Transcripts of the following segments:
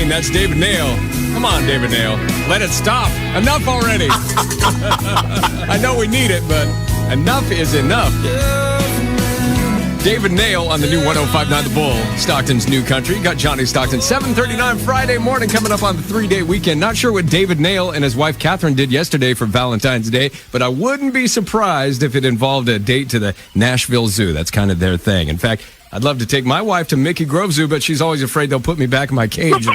Chaplain. That's David Nail. Come on, David Nail. Let it stop. Enough already. I know we need it, but enough is enough. David Nail on the new 105.9 The Bull, Stockton's new country. Got Johnny Stockton, 7:39 Friday morning, coming up on the 3-day weekend. Not sure what David Nail and his wife Catherine did yesterday for Valentine's Day, but I wouldn't be surprised if it involved a date to the Nashville Zoo. That's kind of their thing. In fact, I'd love to take my wife to Mickey Grove Zoo, but she's always afraid they'll put me back in my cage.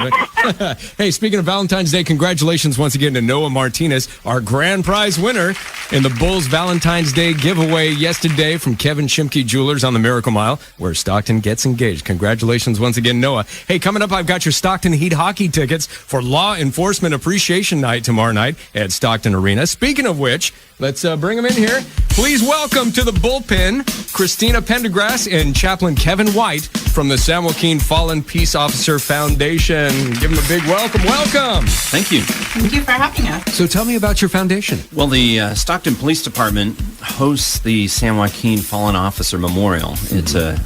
Hey, speaking of Valentine's Day, congratulations once again to Noah Martinez, our grand prize winner in the Bulls Valentine's Day giveaway yesterday from Kevin Shimke Jewelers on the Miracle Mile, where Stockton gets engaged. Congratulations once again, Noah. Hey, coming up, I've got your Stockton Heat hockey tickets for Law Enforcement Appreciation Night tomorrow night at Stockton Arena. Speaking of which, let's bring them in here. Please welcome to the bullpen, Kristina Pendergrass and Chaplain Kevin White from the San Joaquin Fallen Peace Officer Foundation. Give them a big welcome. Welcome. Thank you. Thank you for having us. So tell me about your foundation. Well, the Stockton Police Department hosts the San Joaquin Fallen Officer Memorial. It's a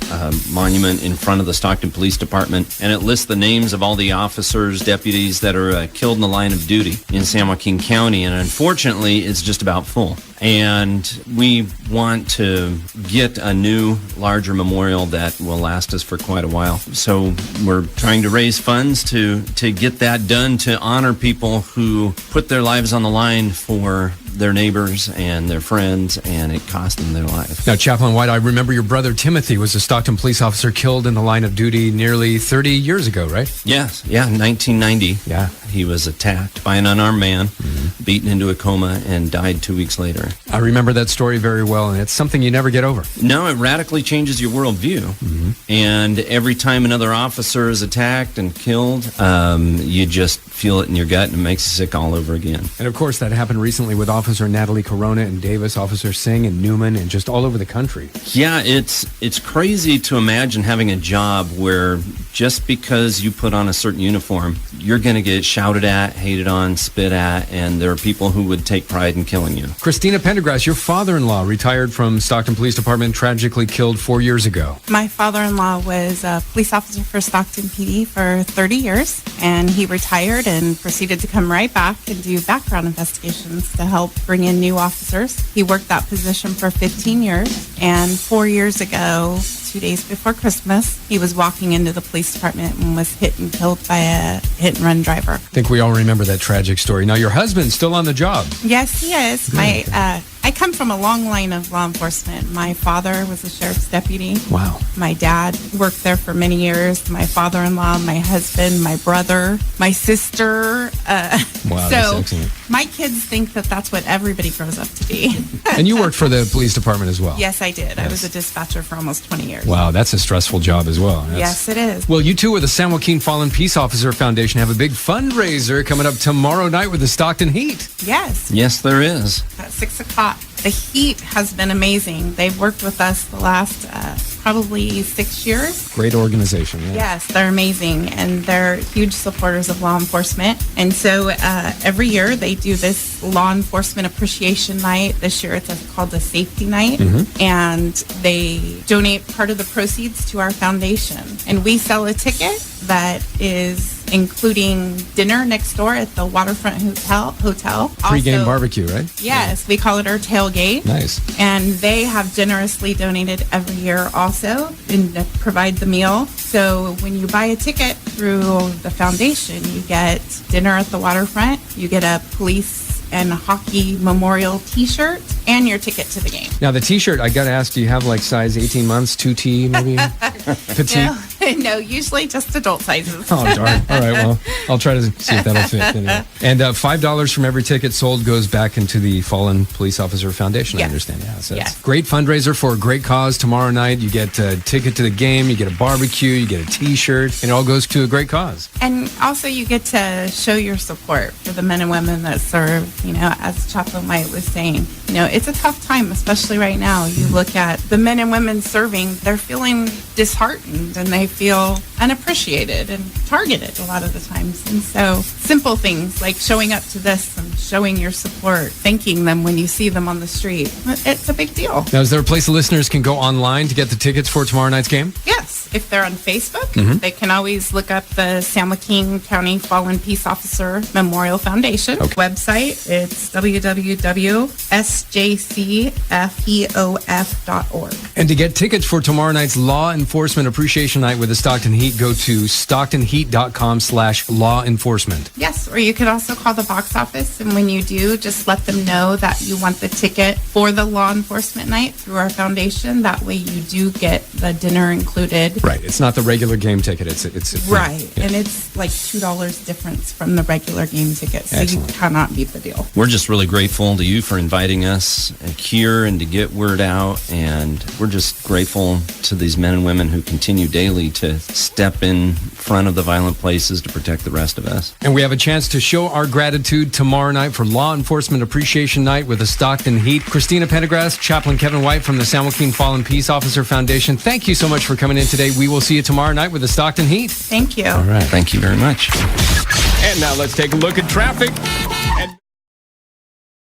monument in front of the Stockton Police Department, and it lists the names of all the officers, deputies that are killed in the line of duty in San Joaquin County, and unfortunately, it's just about full. And we want to get a new, larger memorial that will last us for quite a while. So we're trying to raise funds to get that done, to honor people who put their lives on the line for their neighbors and their friends, and it cost them their life. Now, Chaplain White, I remember your brother Timothy was a Stockton police officer killed in the line of duty nearly 30 years ago, right? Yes, yeah, in 1990. Yeah. He was attacked by an unarmed man, beaten into a coma, and died 2 weeks later. I remember that story very well, and it's something you never get over. No, it radically changes your worldview. And every time another officer is attacked and killed, you just feel it in your gut, and it makes you sick all over again. And of course, that happened recently with Officer Natalie Corona and Davis, Officer Singh and Newman, and just all over the country. Yeah, it's crazy to imagine having a job where just because you put on a certain uniform, you're going to get shouted at, hated on, spit at, and there are people who would take pride in killing you. Kristina Pendergrass, your father-in-law retired from Stockton Police Department, tragically killed 4 years ago. My father-in-law was a police officer for Stockton PD for 30 years, and he retired and proceeded to come right back and do background investigations to help bring in new officers. He worked that position for 15 years, and 4 years ago, 2 days before Christmas, he was walking into the police department and was hit and killed by a hit-and-run driver. I think we all remember that tragic story. Now, your husband's still on the job. Yes, he is. I come from a long line of law enforcement. My father was a sheriff's deputy. Wow. My dad worked there for many years. My father-in-law, my husband, my brother, my sister. Wow, so that's excellent. My kids think that that's what everybody grows up to be. And you worked for the police department as well. Yes, I did. I was a dispatcher for almost 20 years. Wow, that's a stressful job as well. Yes, it is. Well, you two with the San Joaquin Fallen Peace Officer Foundation have a big fundraiser coming up tomorrow night with the Stockton Heat. Yes. Yes, there is. At 6 o'clock. The Heat has been amazing. They've worked with us the last probably 6 years. Great organization. Yeah. Yes, they're amazing, and they're huge supporters of law enforcement. And so every year they do this Law Enforcement Appreciation Night. This year it's called the Safety Night, and they donate part of the proceeds to our foundation. And we sell a ticket that is including dinner next door at the Waterfront Hotel. Pre-game Also, barbecue, right? Yes, we call it our tailgate. Nice. And they have generously donated every year also and provide the meal. So when you buy a ticket through the foundation, you get dinner at the Waterfront, you get a police and hockey memorial t-shirt, and your ticket to the game. Now, the t-shirt, I got to ask, do you have like size 18 months, 2T maybe? Petite? No, usually just adult sizes. Oh, darn. All right, well, I'll try to see if that'll fit. Anyway. And $5 from every ticket sold goes back into the Fallen Police Officer Foundation, Yes. I understand. Yeah, so Yes. it's a great fundraiser for a great cause tomorrow night. You get a ticket to the game, you get a barbecue, you get a t-shirt, and it all goes to a great cause. And also you get to show your support for the men and women that serve. You know, as Chaplain White was saying, you know, it's a tough time, especially right now. You look at the men and women serving, they're feeling disheartened and they feel unappreciated and targeted a lot of the times. And so simple things like showing up to this and showing your support, thanking them when you see them on the street, it's a big deal. Now, is there a place the listeners can go online to get the tickets for tomorrow night's game? Yes, If they're on Facebook, they can always look up the San Joaquin County Fallen Peace Officer Memorial Foundation website. It's www.sjcfeof.org. And to get tickets for tomorrow night's Law Enforcement Appreciation Night with the Stockton Heat, go to stocktonheat.com/law enforcement. Yes, or you could also call the box office, and when you do, just let them know that you want the ticket for the law enforcement night through our foundation. That way you do get the dinner included. Right. It's not the regular game ticket. It's right. Yeah. And it's like $2 difference from the regular game ticket. So Excellent. You cannot beat the deal. We're just really grateful to you for inviting us here and to get word out. And we're just grateful to these men and women who continue daily to step in front of the violent places to protect the rest of us. And we have a chance to show our gratitude tomorrow night for Law Enforcement Appreciation Night with the Stockton Heat. Kristina, Pendergrass, Chaplain Kevin White from the San Joaquin Fallen Peace Officer Foundation. Thank you so much for coming in today. We will see you tomorrow night with the Stockton Heat. Thank you. All right. Thank you very much. And now let's take a look at traffic. And